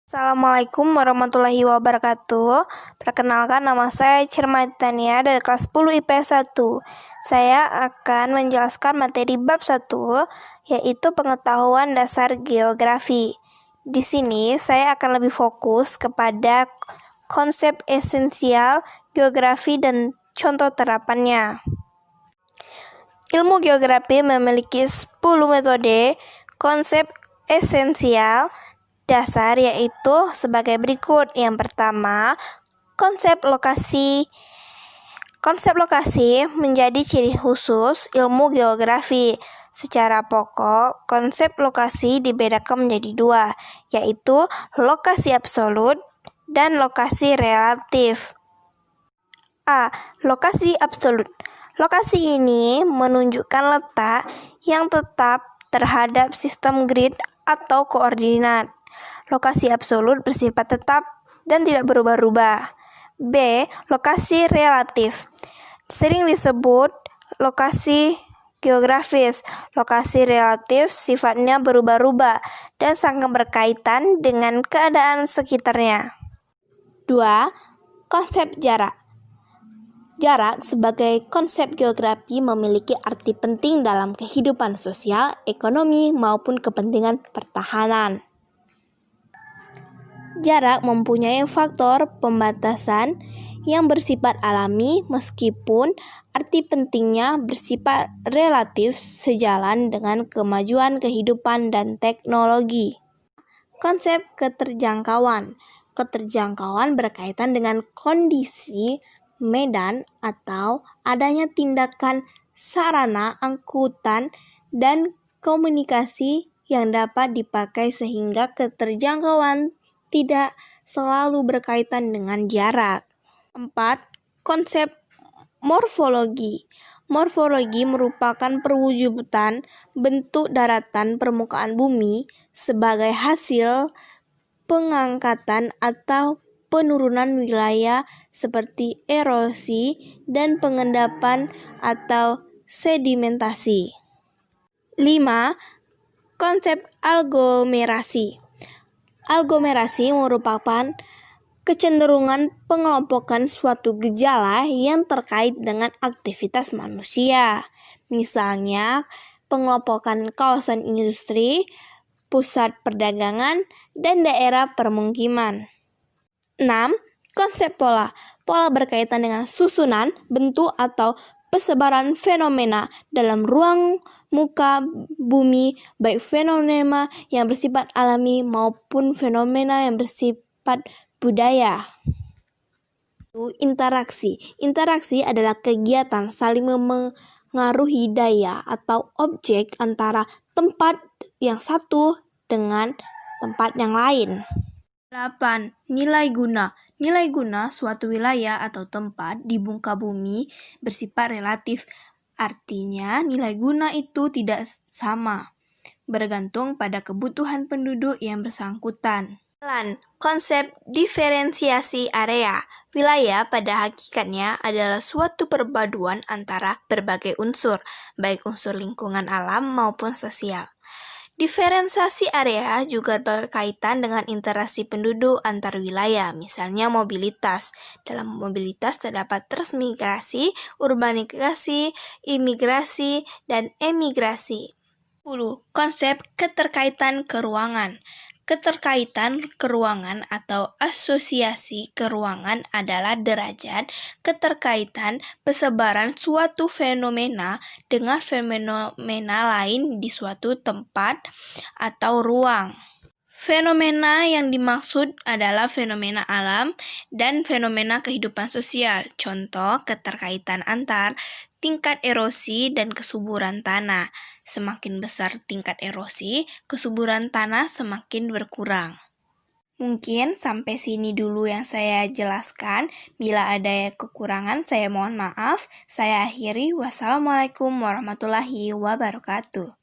Assalamualaikum warahmatullahi wabarakatuh. Perkenalkan, nama saya Cermatania dari kelas 10 IPS 1. Saya akan menjelaskan materi bab 1, yaitu pengetahuan dasar geografi. Di sini saya akan lebih fokus kepada konsep esensial geografi dan contoh terapannya. Ilmu geografi memiliki 10 metode konsep esensial dasar, yaitu sebagai berikut. Yang pertama, konsep lokasi. Konsep lokasi menjadi ciri khusus ilmu geografi. Secara pokok, konsep lokasi dibedakan menjadi dua, yaitu lokasi absolut dan lokasi relatif. A. Lokasi absolut. Lokasi ini menunjukkan letak yang tetap terhadap sistem grid atau koordinat. Lokasi absolut bersifat tetap dan tidak berubah-ubah. B. Lokasi relatif. Sering disebut lokasi geografis. Lokasi relatif sifatnya berubah-ubah dan sangat berkaitan dengan keadaan sekitarnya. 2. Konsep jarak. Jarak sebagai konsep geografi memiliki arti penting dalam kehidupan sosial, ekonomi, maupun kepentingan pertahanan. Jarak mempunyai faktor pembatasan yang bersifat alami, meskipun arti pentingnya bersifat relatif sejalan dengan kemajuan kehidupan dan teknologi. Konsep keterjangkauan. Keterjangkauan berkaitan dengan kondisi medan atau adanya tindakan sarana angkutan dan komunikasi yang dapat dipakai sehingga keterjangkauan tidak selalu berkaitan dengan jarak. 4. Konsep morfologi. Morfologi merupakan perwujudan bentuk daratan permukaan bumi sebagai hasil pengangkatan atau penurunan wilayah seperti erosi dan pengendapan atau sedimentasi. 5. Konsep aglomerasi. Aglomerasi merupakan kecenderungan pengelompokan suatu gejala yang terkait dengan aktivitas manusia. Misalnya, pengelompokan kawasan industri, pusat perdagangan, dan daerah permukiman. 6. Konsep pola. Pola berkaitan dengan susunan, bentuk, atau persebaran fenomena dalam ruang muka bumi, baik fenomena yang bersifat alami maupun fenomena yang bersifat budaya. Interaksi. Interaksi adalah kegiatan saling mengaruhi daya atau objek antara tempat yang satu dengan tempat yang lain. 8. Nilai guna. Nilai guna suatu wilayah atau tempat di muka bumi bersifat relatif. Artinya, nilai guna itu tidak sama, bergantung pada kebutuhan penduduk yang bersangkutan. Konsep diferensiasi area. Wilayah pada hakikatnya adalah suatu perpaduan antara berbagai unsur, baik unsur lingkungan alam maupun sosial. Diferensiasi area juga berkaitan dengan interaksi penduduk antar wilayah, misalnya mobilitas. Dalam mobilitas terdapat transmigrasi, urbanisasi, imigrasi, dan emigrasi. 10. Konsep keterkaitan keruangan. Keterkaitan keruangan atau asosiasi keruangan adalah derajat keterkaitan persebaran suatu fenomena dengan fenomena lain di suatu tempat atau ruang. Fenomena yang dimaksud adalah fenomena alam dan fenomena kehidupan sosial. Contoh, keterkaitan antar tingkat erosi dan kesuburan tanah. Semakin besar tingkat erosi, kesuburan tanah semakin berkurang. Mungkin sampai sini dulu yang saya jelaskan. Bila ada kekurangan, saya mohon maaf. Saya akhiri. Wassalamualaikum warahmatullahi wabarakatuh.